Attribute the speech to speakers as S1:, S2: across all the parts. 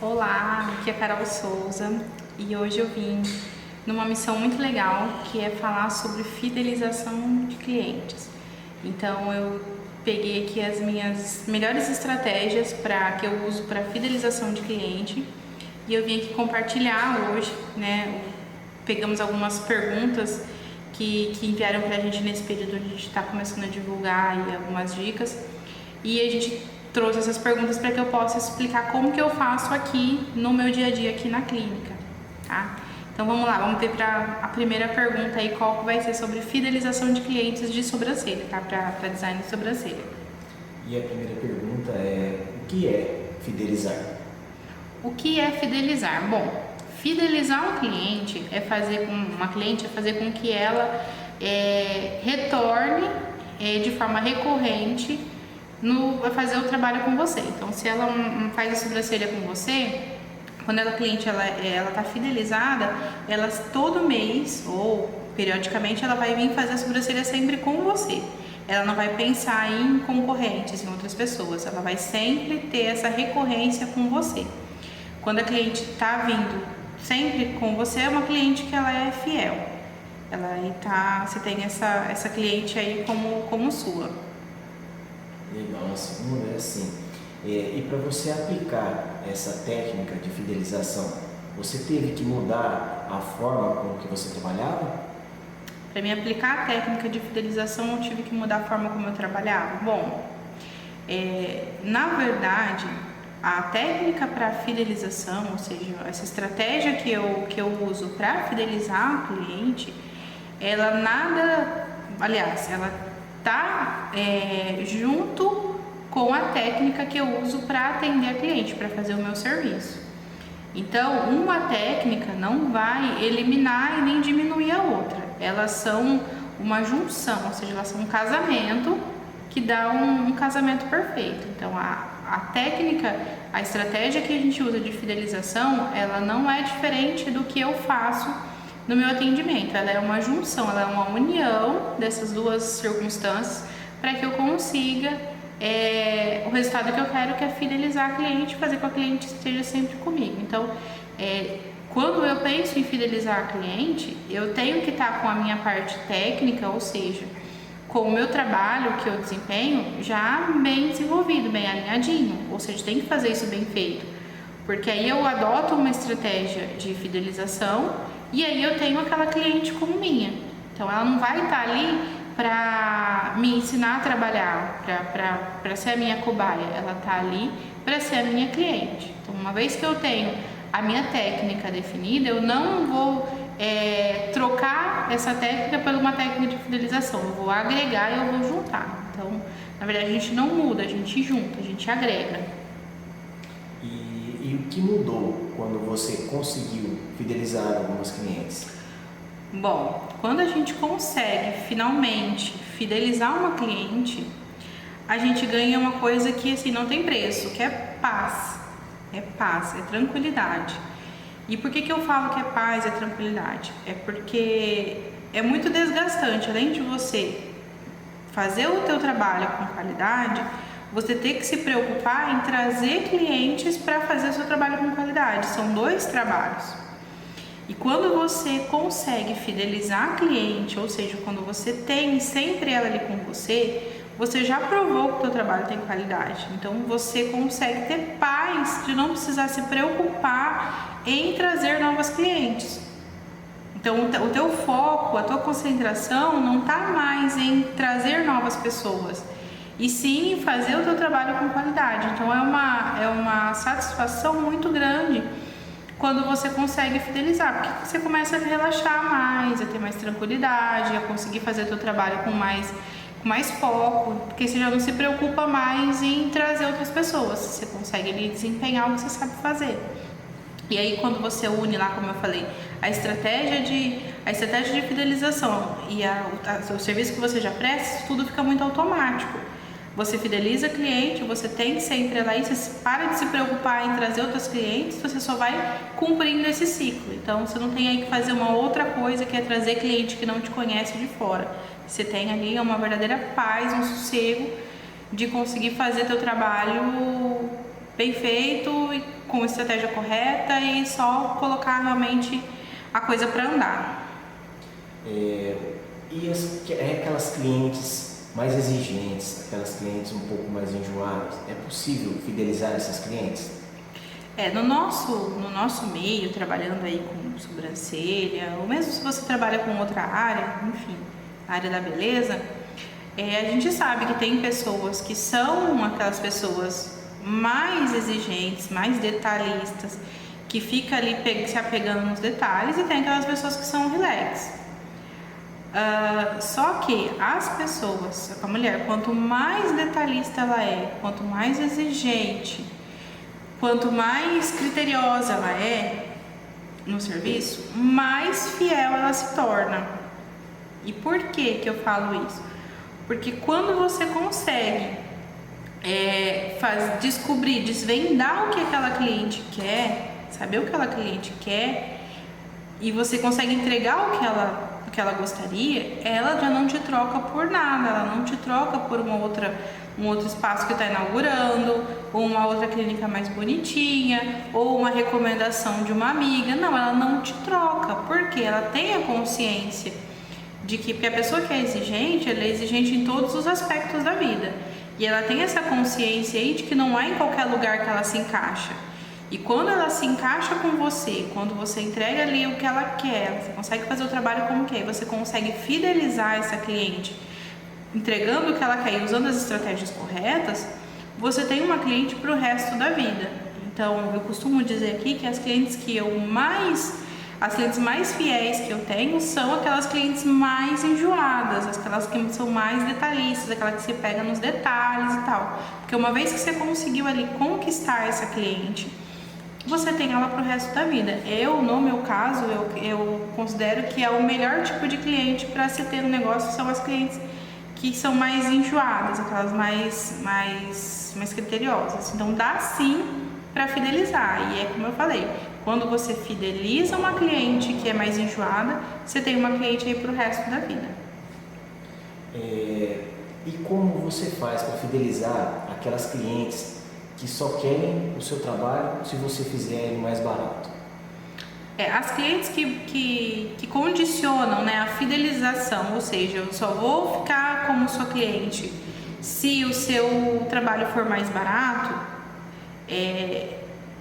S1: Olá, aqui é a Carol Souza e hoje eu vim numa missão muito legal que é falar sobre fidelização de clientes. Então eu peguei aqui as minhas melhores estratégias que eu uso para fidelização de cliente e eu vim aqui compartilhar hoje, né? Pegamos algumas perguntas que enviaram para a gente nesse período onde a gente está começando a divulgar aí algumas dicas e a gente trouxe essas perguntas para que eu possa explicar como que eu faço aqui no meu dia a dia aqui na clínica, tá? Então vamos lá, vamos ver para a primeira pergunta aí, qual que vai ser sobre fidelização de clientes de sobrancelha, tá? Para design de sobrancelha.
S2: E a primeira pergunta é: o que é fidelizar?
S1: O que é fidelizar? Bom, fidelizar um cliente é fazer com que ela retorne de forma recorrente vai fazer o trabalho com você. Então, se ela faz a sobrancelha com você, quando a cliente ela tá fidelizada, ela todo mês ou periodicamente ela vai vir fazer a sobrancelha sempre com você. Ela não vai pensar em concorrentes, em outras pessoas. Ela vai sempre ter essa recorrência com você. Quando a cliente tá vindo sempre com você, é uma cliente que ela é fiel. Você tem essa cliente aí como sua.
S2: Legal, a segunda é assim: e para você aplicar essa técnica de fidelização, você teve que mudar a forma com que você trabalhava?
S1: Para mim aplicar a técnica de fidelização, eu tive que mudar a forma como eu trabalhava. Bom, na verdade, a técnica para fidelização, ou seja, essa estratégia que eu uso para fidelizar o cliente, ela está junto com a técnica que eu uso para atender a cliente, para fazer o meu serviço. Então, uma técnica não vai eliminar e nem diminuir a outra. Elas são uma junção, ou seja, elas são um casamento que dá um casamento perfeito. Então, a técnica, a estratégia que a gente usa de fidelização, ela não é diferente do que eu faço no meu atendimento. Ela é uma junção, ela é uma união dessas duas circunstâncias para que eu consiga o resultado que eu quero, que é fidelizar a cliente, fazer com que a cliente esteja sempre comigo. Então, quando eu penso em fidelizar a cliente, eu tenho que estar com a minha parte técnica, ou seja, com o meu trabalho que eu desempenho já bem desenvolvido, bem alinhadinho, ou seja, tem que fazer isso bem feito, porque aí eu adoto uma estratégia de fidelização e aí eu tenho aquela cliente como minha. Então ela não vai estar ali para me ensinar a trabalhar, para ser a minha cobaia, ela está ali para ser a minha cliente. Então, uma vez que eu tenho a minha técnica definida, eu não vou trocar essa técnica por uma técnica de fidelização, eu vou agregar e eu vou juntar. Então, na verdade, a gente não muda, a gente junta, a gente agrega.
S2: E o que mudou quando você conseguiu fidelizar algumas clientes?
S1: Bom, quando a gente consegue finalmente fidelizar uma cliente, a gente ganha uma coisa que assim não tem preço, que é paz. É paz, é tranquilidade. E por que eu falo que é paz, é tranquilidade? É porque é muito desgastante, além de você fazer o teu trabalho com qualidade, você tem que se preocupar em trazer clientes para fazer o seu trabalho com qualidade. São dois trabalhos. E quando você consegue fidelizar a cliente, ou seja, quando você tem sempre ela ali com você, você já provou que o teu trabalho tem qualidade. Então você consegue ter paz de não precisar se preocupar em trazer novas clientes. Então o teu foco, a tua concentração não está mais em trazer novas pessoas, e sim em fazer o teu trabalho com qualidade. Então é uma satisfação muito grande quando você consegue fidelizar, porque você começa a relaxar mais, a ter mais tranquilidade, a conseguir fazer o teu trabalho com mais foco, porque você já não se preocupa mais em trazer outras pessoas, você consegue ali desempenhar o que você sabe fazer. E aí quando você une lá, como eu falei, a estratégia de fidelização e o serviço que você já presta, tudo fica muito automático. Você fideliza a cliente, você tem sempre ela aí, você para de se preocupar em trazer outros clientes, você só vai cumprindo esse ciclo. Então você não tem aí que fazer uma outra coisa, que é trazer cliente que não te conhece de fora. Você tem ali uma verdadeira paz, um sossego de conseguir fazer teu trabalho bem feito e com a estratégia correta e só colocar realmente a coisa para andar.
S2: Aquelas clientes mais exigentes, aquelas clientes um pouco mais enjoadas, é possível fidelizar essas clientes?
S1: No nosso meio, trabalhando aí com sobrancelha, ou mesmo se você trabalha com outra área, enfim, a área da beleza, a gente sabe que tem pessoas que são aquelas pessoas mais exigentes, mais detalhistas, que fica ali se apegando nos detalhes, e tem aquelas pessoas que são relax. Só que as pessoas, a mulher, quanto mais detalhista ela é, quanto mais exigente, quanto mais criteriosa ela é no serviço, mais fiel ela se torna. E por que eu falo isso? Porque quando você consegue descobrir, desvendar o que aquela cliente quer, saber o que aquela cliente quer, e você consegue entregar o que ela gostaria, ela já não te troca por nada, ela não te troca por um outro espaço que está inaugurando, ou uma outra clínica mais bonitinha, ou uma recomendação de uma amiga. Não, ela não te troca, porque ela tem a consciência de que, porque a pessoa que é exigente, ela é exigente em todos os aspectos da vida, e ela tem essa consciência aí de que não é em qualquer lugar que ela se encaixa. E quando ela se encaixa com você, quando você entrega ali o que ela quer, você consegue fazer o trabalho como quer, você consegue fidelizar essa cliente, entregando o que ela quer e usando as estratégias corretas, você tem uma cliente para o resto da vida. Então, eu costumo dizer aqui que as clientes mais fiéis que eu tenho são aquelas clientes mais enjoadas, aquelas que são mais detalhistas, aquelas que se pegam nos detalhes e tal. Porque uma vez que você conseguiu ali conquistar essa cliente, você tem ela para o resto da vida. No meu caso, eu considero que é o melhor tipo de cliente para se ter no negócio são as clientes que são mais enjoadas, aquelas mais criteriosas. Então dá sim para fidelizar. E é como eu falei, quando você fideliza uma cliente que é mais enjoada, você tem uma cliente aí para o resto da vida.
S2: E como você faz para fidelizar aquelas clientes que só querem o seu trabalho se você fizer ele mais barato?
S1: As clientes que condicionam, né, a fidelização, ou seja, eu só vou ficar como sua cliente se o seu trabalho for mais barato,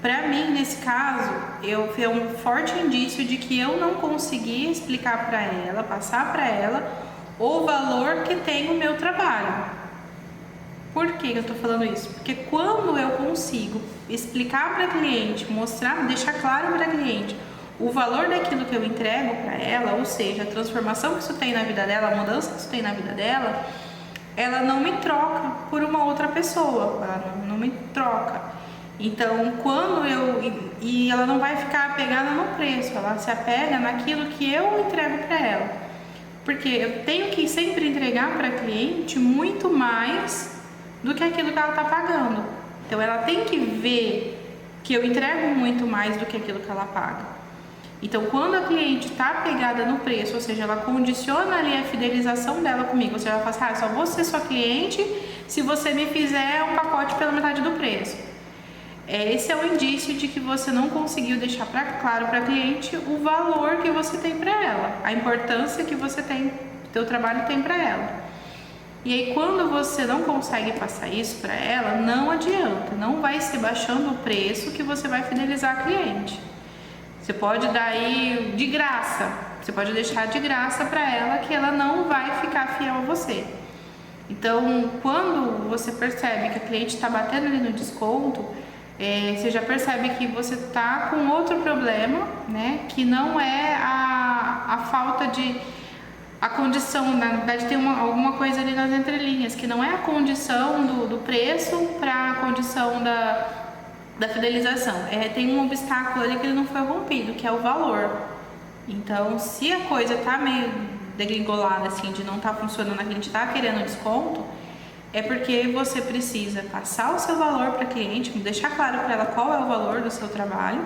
S1: para mim, nesse caso, é um forte indício de que eu não consegui explicar para ela, passar para ela o valor que tem o meu trabalho. Por que eu estou falando isso? Porque quando eu consigo explicar para a cliente, mostrar, deixar claro para a cliente o valor daquilo que eu entrego para ela, ou seja, a transformação que isso tem na vida dela, a mudança que isso tem na vida dela, ela não me troca por uma outra pessoa, ela não me troca. Então, e ela não vai ficar apegada no preço, ela se apega naquilo que eu entrego para ela. Porque eu tenho que sempre entregar para a cliente muito mais do que aquilo que ela está pagando. Então, ela tem que ver que eu entrego muito mais do que aquilo que ela paga. Então, quando a cliente está apegada no preço, ou seja, ela condiciona ali a fidelização dela comigo, ou seja, ela fala assim, só vou ser sua cliente se você me fizer um pacote pela metade do preço. Esse é o indício de que você não conseguiu deixar claro para a cliente o valor que você tem para ela, a importância que você tem, teu trabalho tem para ela. E aí, quando você não consegue passar isso para ela, não adianta, não vai ser baixando o preço que você vai fidelizar a cliente. Você pode dar aí de graça, você pode deixar de graça para ela que ela não vai ficar fiel a você. Então, quando você percebe que a cliente está batendo ali no desconto, você já percebe que você está com outro problema, né? Que não é a falta de... a condição, na verdade tem alguma coisa ali nas entrelinhas, que não é a condição do preço para a condição da fidelização. Tem um obstáculo ali que ele não foi rompido, que é o valor. Então, se a coisa está meio degringolada, assim, de não estar funcionando, a cliente está querendo desconto, é porque você precisa passar o seu valor para a cliente, deixar claro para ela qual é o valor do seu trabalho,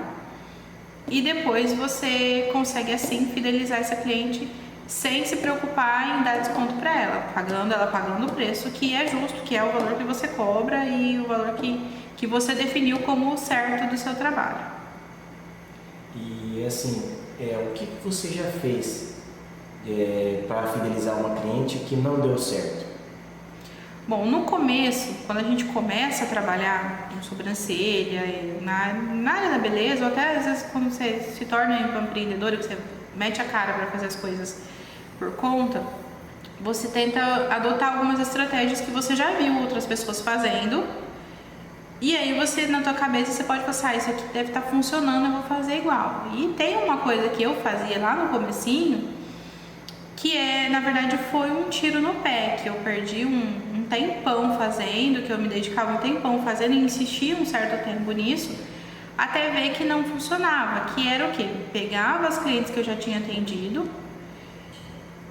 S1: e depois você consegue assim fidelizar essa cliente sem se preocupar em dar desconto para ela pagando o preço que é justo, que é o valor que você cobra e o valor que que você definiu como o certo do seu trabalho.
S2: E assim, o que você já fez para fidelizar uma cliente que não deu certo?
S1: Bom, no começo, quando a gente começa a trabalhar com sobrancelha, na área da beleza, ou até às vezes quando você se torna um empreendedor, que você mete a cara para fazer as coisas por conta, você tenta adotar algumas estratégias que você já viu outras pessoas fazendo, e aí você, na tua cabeça, você pode pensar, isso aqui deve estar funcionando, eu vou fazer igual. E tem uma coisa que eu fazia lá no comecinho, que na verdade foi um tiro no pé, que eu perdi um tempão fazendo, que eu me dedicava um tempão fazendo e insistia um certo tempo nisso, até ver que não funcionava, que era o quê? Pegava as clientes que eu já tinha atendido,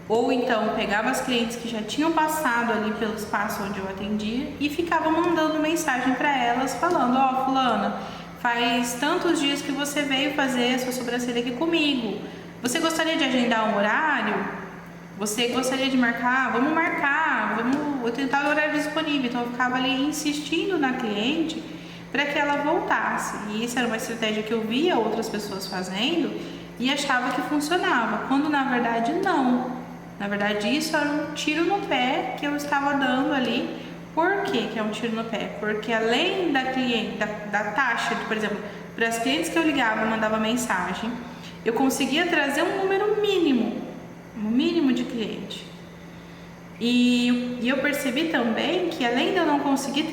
S1: ou então pegava as clientes que já tinham passado ali pelo espaço onde eu atendia e ficava mandando mensagem para elas falando, ó, fulana, faz tantos dias que você veio fazer a sua sobrancelha aqui comigo, você gostaria de agendar um horário? Você gostaria de marcar? Vamos marcar, vou tentar o horário disponível. Então eu ficava ali insistindo na cliente para que ela voltasse. E isso era uma estratégia que eu via outras pessoas fazendo e achava que funcionava, quando na verdade não. Na verdade isso era um tiro no pé que eu estava dando ali. Por que é um tiro no pé? Porque além da cliente, da taxa, por exemplo, para as clientes que eu ligava e mandava mensagem, eu conseguia trazer um número mínimo de cliente. E eu percebi também que além de eu não conseguir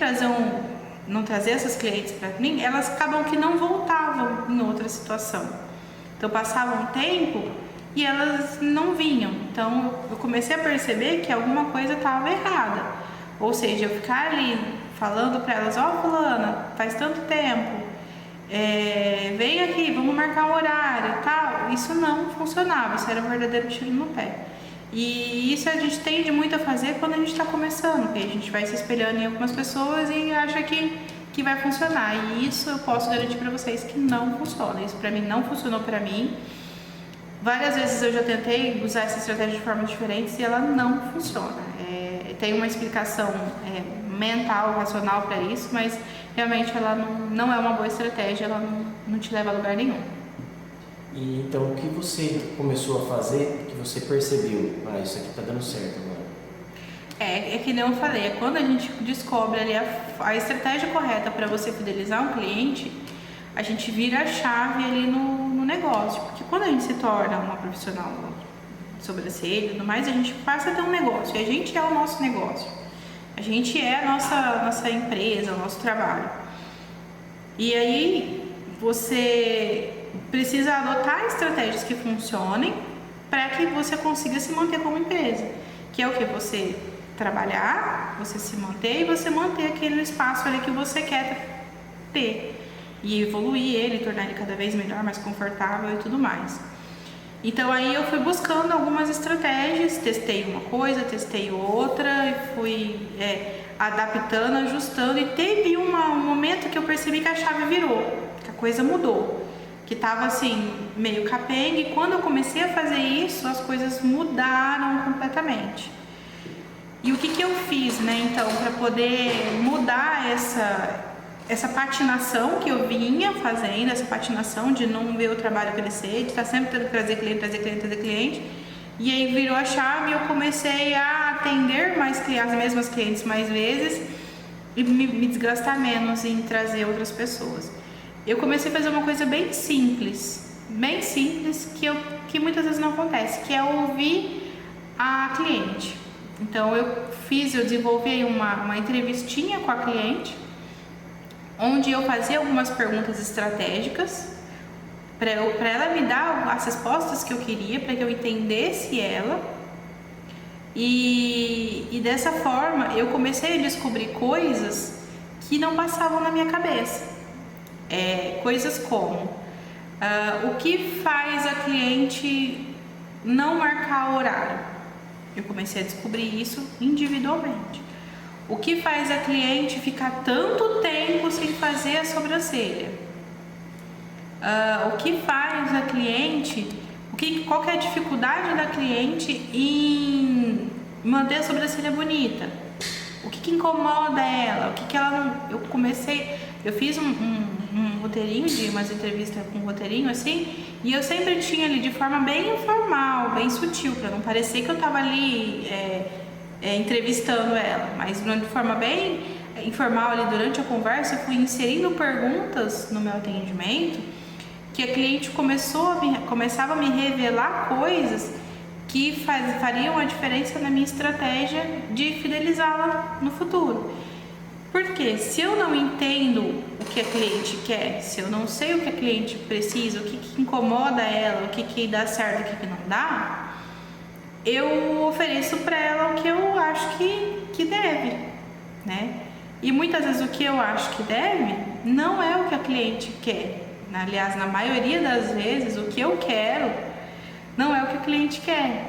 S1: não trazer essas clientes para mim, elas acabam que não voltavam em outra situação. Então passava um tempo e elas não vinham. Então eu comecei a perceber que alguma coisa estava errada. Ou seja, eu ficar ali falando para elas, ó, fulana, faz tanto tempo, vem aqui, vamos marcar um horário e tal, isso não funcionava, isso era um verdadeiro tiro no pé. E isso a gente tende muito a fazer quando a gente está começando, porque a gente vai se espelhando em algumas pessoas e acha que vai funcionar, e isso eu posso garantir para vocês que não funciona. Isso para mim não funcionou para mim. Várias vezes eu já tentei usar essa estratégia de formas diferentes e ela não funciona. Tem uma explicação mental, racional para isso, mas realmente ela não é uma boa estratégia, ela não te leva a lugar nenhum.
S2: E então o que você começou a fazer que você percebeu, isso aqui está dando certo agora?
S1: É que nem eu falei, quando a gente descobre ali a estratégia correta para você fidelizar um cliente, a gente vira a chave ali no negócio, porque quando a gente se torna uma profissional de sobrancelha e tudo mais, a gente passa a ter um negócio, e a gente é o nosso negócio. A gente é a nossa empresa, o nosso trabalho. E aí você precisa adotar estratégias que funcionem para que você consiga se manter como empresa. Que é o que? Você trabalhar, você se manter e você manter aquele espaço ali que você quer ter. E evoluir ele, tornar ele cada vez melhor, mais confortável e tudo mais. Então aí eu fui buscando algumas estratégias, testei uma coisa, testei outra e fui adaptando, ajustando, e teve um momento que eu percebi que a chave virou, que a coisa mudou, que estava assim, meio capenga, e quando eu comecei a fazer isso, as coisas mudaram completamente. E o que eu fiz, então, para poder mudar essa patinação que eu vinha fazendo, essa patinação de não ver o trabalho crescer, de estar sempre tendo que trazer cliente, e aí virou a chave e eu comecei a atender as mesmas clientes mais vezes e me desgastar menos em trazer outras pessoas. Eu comecei a fazer uma coisa bem simples, que muitas vezes não acontece, que é ouvir a cliente. Então eu desenvolvi uma entrevistinha com a cliente, onde eu fazia algumas perguntas estratégicas para ela me dar as respostas que eu queria, para que eu entendesse ela, e dessa forma eu comecei a descobrir coisas que não passavam na minha cabeça. Coisas como o que faz a cliente não marcar o horário. Eu comecei a descobrir isso individualmente. O que faz a cliente ficar tanto tempo sem fazer a sobrancelha? O que faz a cliente, qual que é a dificuldade da cliente em manter a sobrancelha bonita? O que incomoda ela? Eu comecei Eu fiz um roteirinho de umas entrevistas com um roteirinho assim, e eu sempre tinha ali de forma bem informal, bem sutil, para não parecer que eu tava ali entrevistando ela, mas de forma bem informal ali durante a conversa, eu fui inserindo perguntas no meu atendimento que a cliente começava a me revelar coisas que fariam a diferença na minha estratégia de fidelizá-la no futuro. Porque se eu não entendo o que a cliente quer, se eu não sei o que a cliente precisa, o que incomoda ela, o que dá certo, o que não dá, eu ofereço para ela o que eu acho que deve, né? E muitas vezes o que eu acho que deve não é o que a cliente quer. Aliás, na maioria das vezes, o que eu quero não é o que a cliente quer.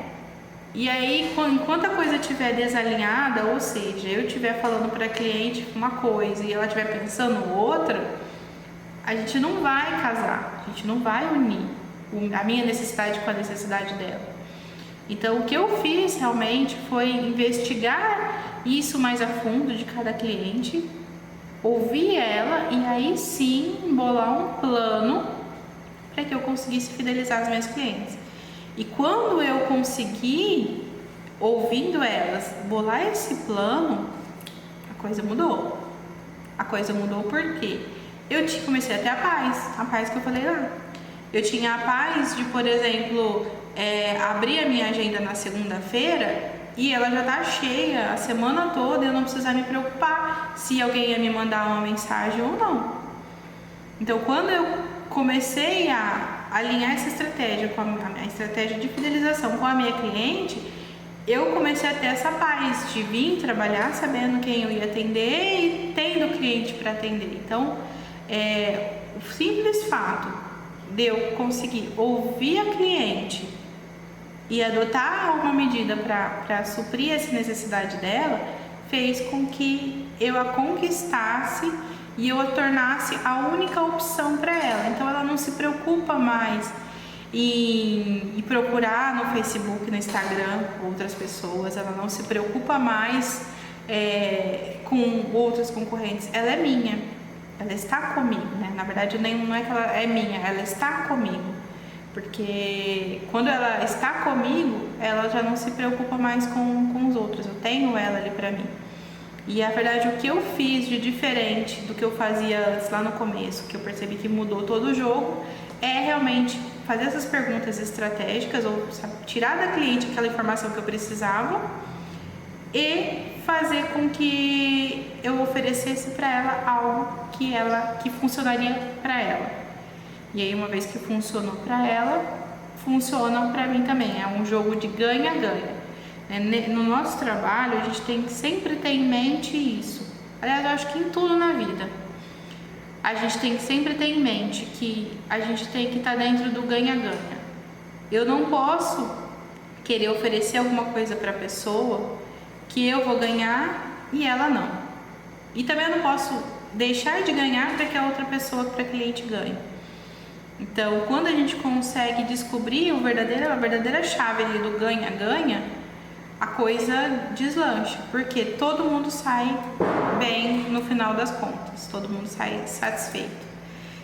S1: E aí, enquanto a coisa estiver desalinhada, ou seja, eu estiver falando para a cliente uma coisa e ela estiver pensando outra, a gente não vai casar, a gente não vai unir a minha necessidade com a necessidade dela. Então, o que eu fiz realmente foi investigar isso mais a fundo de cada cliente, ouvir ela e aí sim bolar um plano para que eu conseguisse fidelizar as minhas clientes. E quando eu consegui, ouvindo elas, bolar esse plano, a coisa mudou. A coisa mudou porque eu comecei a ter a paz que eu falei lá. Eu tinha a paz de, por exemplo, abrir a minha agenda na segunda-feira e ela já tá cheia a semana toda, eu não precisar me preocupar se alguém ia me mandar uma mensagem ou não. Então, quando eu comecei a alinhar essa estratégia com a estratégia de fidelização com a minha cliente, eu comecei a ter essa paz de vir trabalhar sabendo quem eu ia atender e tendo cliente para atender. Então, o simples fato de eu conseguir ouvir a cliente e adotar uma medida para suprir essa necessidade dela, fez com que eu a conquistasse e eu a tornasse a única opção para ela. Então ela não se preocupa mais em procurar no Facebook, no Instagram outras pessoas, ela não se preocupa mais com outros concorrentes. Ela é minha, ela está comigo, né? Na verdade não é que ela é minha, ela está comigo. Porque quando ela está comigo, ela já não se preocupa mais com os outros, eu tenho ela ali para mim. E a verdade, o que eu fiz de diferente do que eu fazia antes, lá no começo, que eu percebi que mudou todo o jogo, é realmente fazer essas perguntas estratégicas, ou tirar da cliente aquela informação que eu precisava e fazer com que eu oferecesse para ela algo que funcionaria para ela. E aí, uma vez que funcionou para ela, funciona para mim também. É um jogo de ganha-ganha. No nosso trabalho, a gente tem que sempre ter em mente isso. Aliás, eu acho que em tudo na vida. A gente tem que sempre ter em mente que a gente tem que estar dentro do ganha-ganha. Eu não posso querer oferecer alguma coisa para a pessoa que eu vou ganhar e ela não. E também eu não posso deixar de ganhar para que a outra pessoa, para a cliente, ganhe. Então, quando a gente consegue descobrir a verdadeira chave ali do ganha-ganha, a coisa deslancha, porque todo mundo sai bem no final das contas, todo mundo sai satisfeito.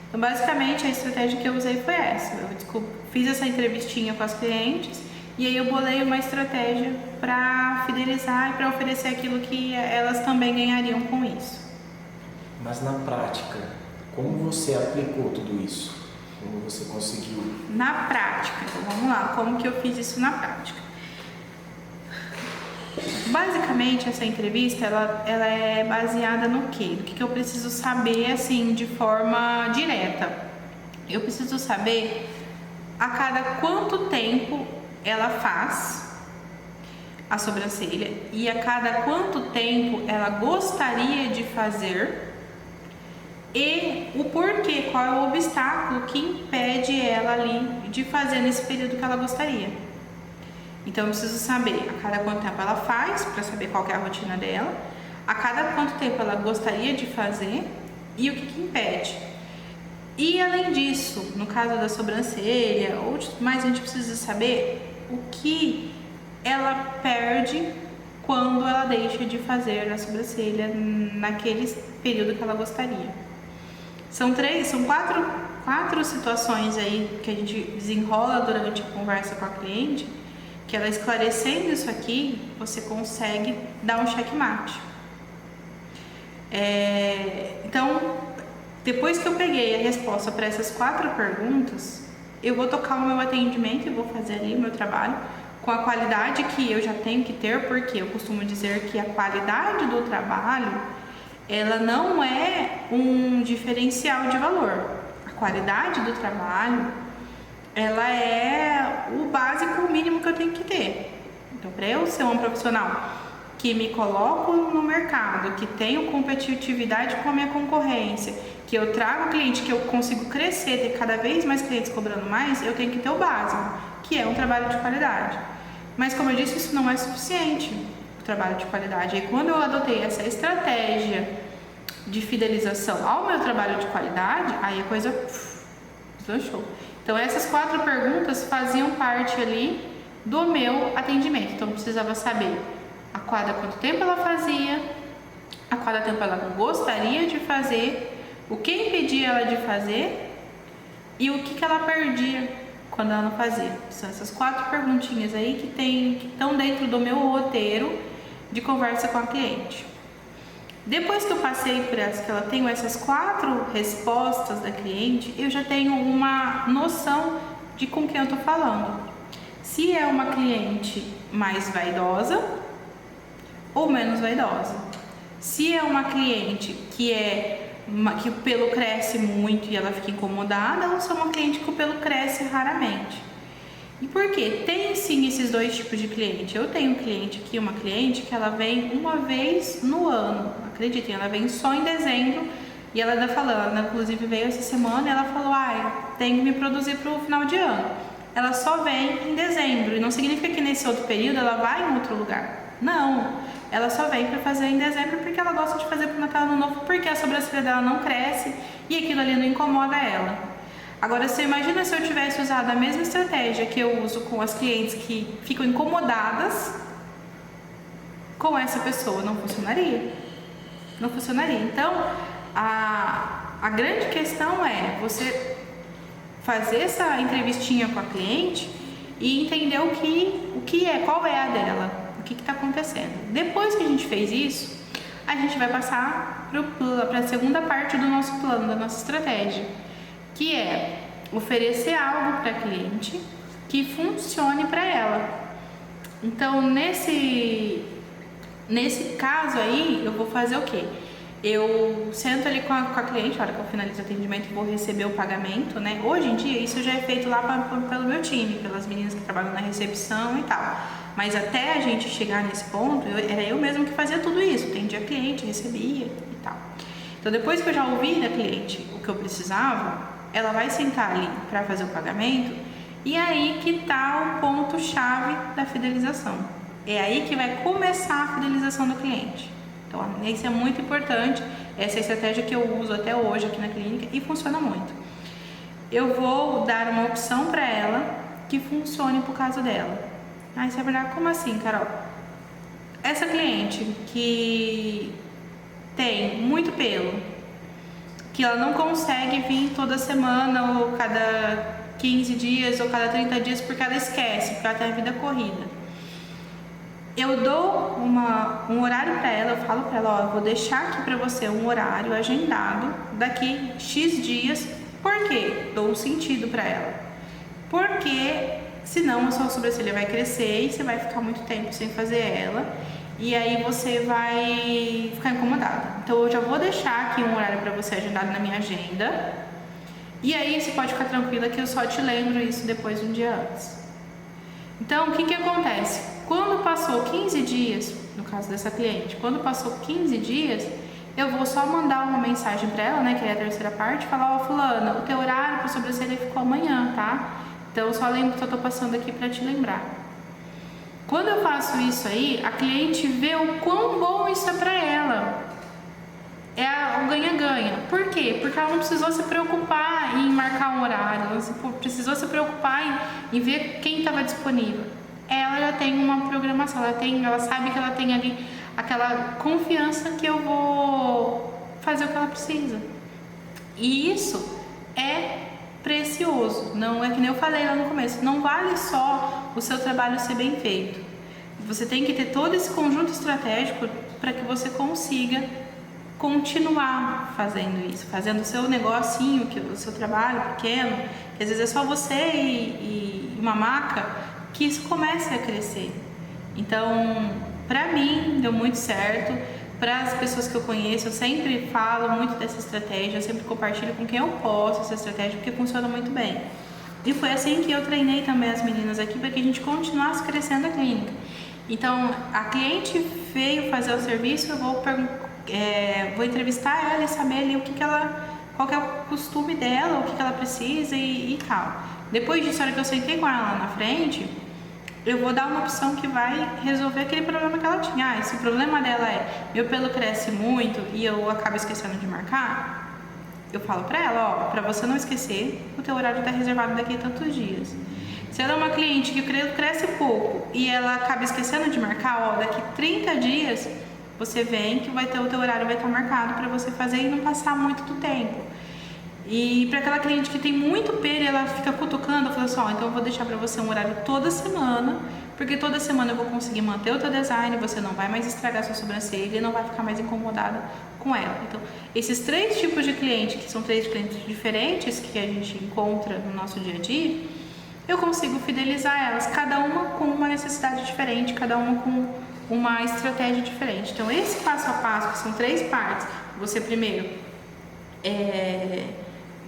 S1: Então, basicamente, a estratégia que eu usei foi essa. Eu fiz essa entrevistinha com as clientes e aí eu bolei uma estratégia para fidelizar e para oferecer aquilo que elas também ganhariam com isso.
S2: Mas na prática, como você aplicou tudo isso? Como você conseguiu?
S1: Na prática, então vamos lá, como que eu fiz isso na prática? Basicamente, essa entrevista, ela é baseada no quê? Do que eu preciso saber, assim, de forma direta. Eu preciso saber a cada quanto tempo ela faz a sobrancelha e a cada quanto tempo ela gostaria de fazer e o porquê, qual é o obstáculo que impede ela ali de fazer nesse período que ela gostaria. Então, eu preciso saber a cada quanto tempo ela faz, para saber qual que é a rotina dela, a cada quanto tempo ela gostaria de fazer e o que impede. E, além disso, no caso da sobrancelha ou de tudo mais, a gente precisa saber o que ela perde quando ela deixa de fazer a sobrancelha naquele período que ela gostaria. São quatro situações aí que a gente desenrola durante a conversa com a cliente, que ela esclarecendo isso aqui, você consegue dar um checkmate. Então, depois que eu peguei a resposta para essas 4 perguntas, eu vou tocar o meu atendimento e vou fazer ali o meu trabalho com a qualidade que eu já tenho que ter, porque eu costumo dizer que a qualidade do trabalho, ela não é um diferencial de valor. A qualidade do trabalho, ela é o básico, o mínimo que eu tenho que ter. Então, para eu ser um profissional que me coloco no mercado, que tenho competitividade com a minha concorrência, que eu trago cliente, que eu consigo crescer, ter cada vez mais clientes cobrando mais, eu tenho que ter o básico, que é um trabalho de qualidade. Mas como eu disse, isso não é suficiente, o trabalho de qualidade. E quando eu adotei essa estratégia de fidelização ao meu trabalho de qualidade, aí a coisa deslanchou. Então essas 4 perguntas faziam parte ali do meu atendimento. Então eu precisava saber a cada quanto tempo ela fazia, a cada tempo ela gostaria de fazer, o que impedia ela de fazer e o que ela perdia quando ela não fazia. São essas 4 perguntinhas aí que estão dentro do meu roteiro de conversa com a cliente. Depois que eu passei por essa, que ela tenho essas 4 respostas da cliente, eu já tenho uma noção de com quem eu estou falando. Se é uma cliente mais vaidosa ou menos vaidosa. Se é uma cliente que o pelo cresce muito e ela fica incomodada, ou se é uma cliente que o pelo cresce raramente. E por quê? Tem sim esses 2 tipos de cliente. Eu tenho uma cliente que ela vem uma vez no ano, acreditem, ela vem só em dezembro e ela ainda falando, ela inclusive veio essa semana e ela falou, tem que me produzir para o final de ano. Ela só vem em dezembro e não significa que nesse outro período ela vai em outro lugar. Não, ela só vem para fazer em dezembro porque ela gosta de fazer para o Natal Ano Novo, porque a sobrancelha dela não cresce e aquilo ali não incomoda ela. Agora, você imagina se eu tivesse usado a mesma estratégia que eu uso com as clientes que ficam incomodadas, com essa pessoa não funcionaria. Não funcionaria. Então, a grande questão é você fazer essa entrevistinha com a cliente e entender qual é a dela, o que está acontecendo. Depois que a gente fez isso, a gente vai passar para a segunda parte do nosso plano, da nossa estratégia, que é oferecer algo para a cliente que funcione para ela. Então, nesse caso aí, eu vou fazer o quê? Eu sento ali com a cliente, na hora que eu finalizo o atendimento, vou receber o pagamento, né? Hoje em dia, isso já é feito lá pelo meu time, pelas meninas que trabalham na recepção e tal. Mas até a gente chegar nesse ponto, era eu mesma que fazia tudo isso. Atendia cliente, recebia e tal. Então, depois que eu já ouvi da cliente o que eu precisava, ela vai sentar ali para fazer o pagamento e aí que tá o ponto-chave da fidelização. É aí que vai começar a fidelização do cliente. Então, isso é muito importante, essa é a estratégia que eu uso até hoje aqui na clínica e funciona muito. Eu vou dar uma opção para ela que funcione pro caso dela. Aí você vai perguntar, como assim, Carol? Essa cliente que tem muito pelo, que ela não consegue vir toda semana ou cada 15 dias ou cada 30 dias porque ela esquece, porque ela tem a vida corrida. Eu dou um horário para ela, eu falo para ela, eu vou deixar aqui para você um horário agendado daqui X dias. Por quê? Dou um sentido para ela. Porque senão a sua sobrancelha vai crescer e você vai ficar muito tempo sem fazer ela e aí você vai ficar incomodada. Então eu já vou deixar aqui um horário para você agendado na minha agenda e aí você pode ficar tranquila que eu só te lembro isso depois de um dia antes. Então o que acontece? Quando passou 15 dias, no caso dessa cliente, quando passou 15 dias, eu vou só mandar uma mensagem para ela, né, que é a terceira parte, falar, fulana, o teu horário para sobrancelha ficou amanhã, tá? Então, eu só lembro que eu tô passando aqui para te lembrar. Quando eu faço isso aí, a cliente vê o quão bom isso é para ela. É o ganha-ganha. Por quê? Porque ela não precisou se preocupar em marcar um horário, ela não precisou se preocupar em ver quem estava disponível. Ela já tem uma programação, ela sabe que ela tem ali aquela confiança que eu vou fazer o que ela precisa. E isso é precioso. Não é que nem eu falei lá no começo, não vale só o seu trabalho ser bem feito. Você tem que ter todo esse conjunto estratégico para que você consiga continuar fazendo isso, fazendo o seu negocinho, o seu trabalho pequeno, que às vezes é só você e uma maca, que isso comece a crescer. Então, para mim, deu muito certo. Para as pessoas que eu conheço, eu sempre falo muito dessa estratégia, eu sempre compartilho com quem eu posso essa estratégia, porque funciona muito bem. E foi assim que eu treinei também as meninas aqui, para que a gente continuasse crescendo a clínica. Então, a cliente veio fazer o serviço, eu vou entrevistar ela e saber ali qual que é o costume dela, o que ela precisa e tal. Depois disso, na hora que eu sentei com ela lá na frente, eu vou dar uma opção que vai resolver aquele problema que ela tinha. Se o problema dela é meu pelo cresce muito e eu acabo esquecendo de marcar, eu falo pra ela, pra você não esquecer, o teu horário tá reservado daqui a tantos dias. Se ela é uma cliente que o pelo cresce pouco e ela acaba esquecendo de marcar, daqui 30 dias você vem que o teu horário vai estar marcado pra você fazer e não passar muito do tempo. E para aquela cliente que tem muito pelo e ela fica cutucando, eu falo assim, então eu vou deixar para você um horário toda semana, porque toda semana eu vou conseguir manter o teu design, você não vai mais estragar sua sobrancelha e não vai ficar mais incomodada com ela. Então, esses 3 tipos de cliente, que são 3 clientes diferentes que a gente encontra no nosso dia a dia, eu consigo fidelizar elas, cada uma com uma necessidade diferente, cada uma com uma estratégia diferente. Então, esse passo a passo, que são 3 partes, você primeiro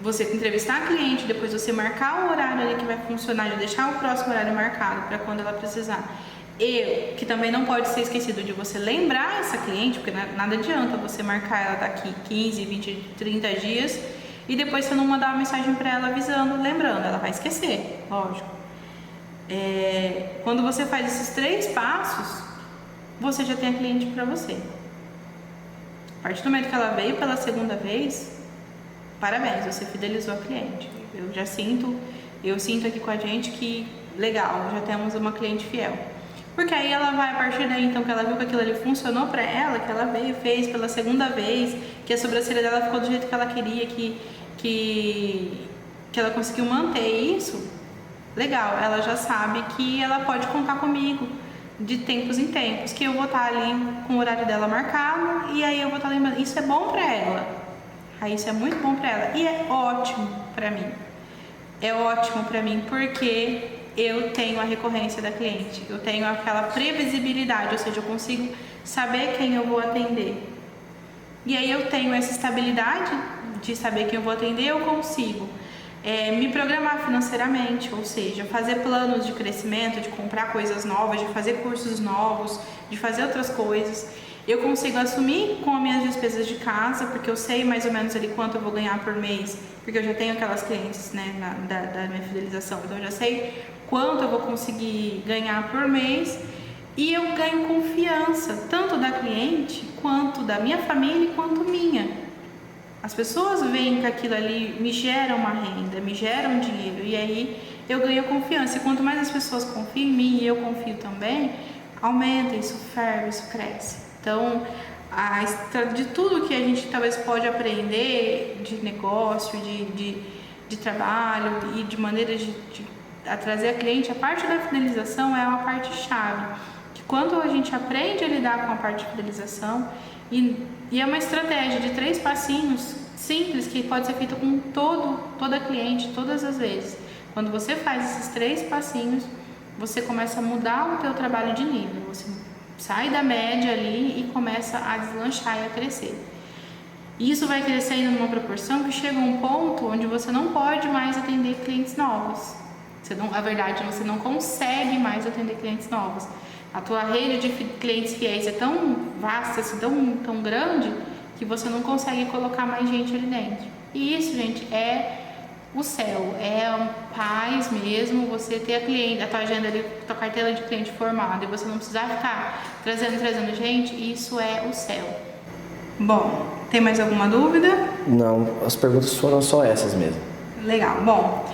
S1: você entrevistar a cliente, depois você marcar o horário ali que vai funcionar, de deixar o próximo horário marcado para quando ela precisar. E que também não pode ser esquecido de você lembrar essa cliente, porque nada adianta você marcar ela daqui 15, 20, 30 dias e depois você não mandar uma mensagem para ela avisando, lembrando, ela vai esquecer, lógico. Quando você faz esses 3 passos, você já tem a cliente para você. A partir do momento que ela veio pela segunda vez, parabéns, você fidelizou a cliente. Eu sinto aqui com a gente que legal, já temos uma cliente fiel. Porque aí ela vai, a partir daí, então, que ela viu que aquilo ali funcionou pra ela, que ela veio, fez pela segunda vez, que a sobrancelha dela ficou do jeito que ela queria, que ela conseguiu manter isso, legal, ela já sabe que ela pode contar comigo de tempos em tempos, que eu vou estar ali com o horário dela marcado e aí eu vou estar lembrando. Isso é bom pra ela. Isso é muito bom para ela e é ótimo para mim. É ótimo para mim porque eu tenho a recorrência da cliente, eu tenho aquela previsibilidade, ou seja, eu consigo saber quem eu vou atender. E aí eu tenho essa estabilidade de saber quem eu vou atender, eu consigo me programar financeiramente, ou seja, fazer planos de crescimento, de comprar coisas novas, de fazer cursos novos, de fazer outras coisas. Eu consigo assumir com as minhas despesas de casa, porque eu sei mais ou menos ali quanto eu vou ganhar por mês, porque eu já tenho aquelas clientes, né, da minha fidelização, então eu já sei quanto eu vou conseguir ganhar por mês e eu ganho confiança, tanto da cliente, quanto da minha família, quanto minha. As pessoas veem que aquilo ali me gera uma renda, me gera um dinheiro e aí eu ganho confiança. E quanto mais as pessoas confiam em mim e eu confio também, aumenta, isso ferve, isso cresce. Então, de tudo que a gente talvez pode aprender de negócio, de trabalho e de maneira de trazer a cliente, a parte da fidelização é uma parte chave. Que quando a gente aprende a lidar com a parte de fidelização, e é uma estratégia de 3 passinhos simples que pode ser feita com toda cliente, todas as vezes. Quando você faz esses 3 passinhos, você começa a mudar o teu trabalho de nível. Você sai da média ali e começa a deslanchar e a crescer. E isso vai crescendo numa proporção que chega a um ponto onde você não pode mais atender clientes novos. Na verdade, você não consegue mais atender clientes novos. A tua rede de clientes fiéis é tão vasta, assim, tão grande, que você não consegue colocar mais gente ali dentro. E isso, gente, é o céu, é paz mesmo, você ter a tua agenda ali, a tua carteira de cliente formada, e você não precisar ficar trazendo gente, isso é o céu. Bom, tem mais alguma dúvida?
S2: Não, as perguntas foram só essas mesmo.
S1: Legal, bom,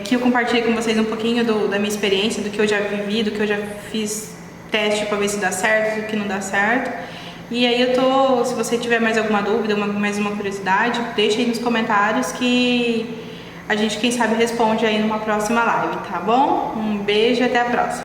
S1: que eu compartilhei com vocês um pouquinho da minha experiência, do que eu já vivi, do que eu já fiz teste para ver se dá certo, do que não dá certo. E aí se você tiver mais alguma dúvida, mais uma curiosidade, deixa aí nos comentários que a gente, quem sabe, responde aí numa próxima live, tá bom? Um beijo e até a próxima.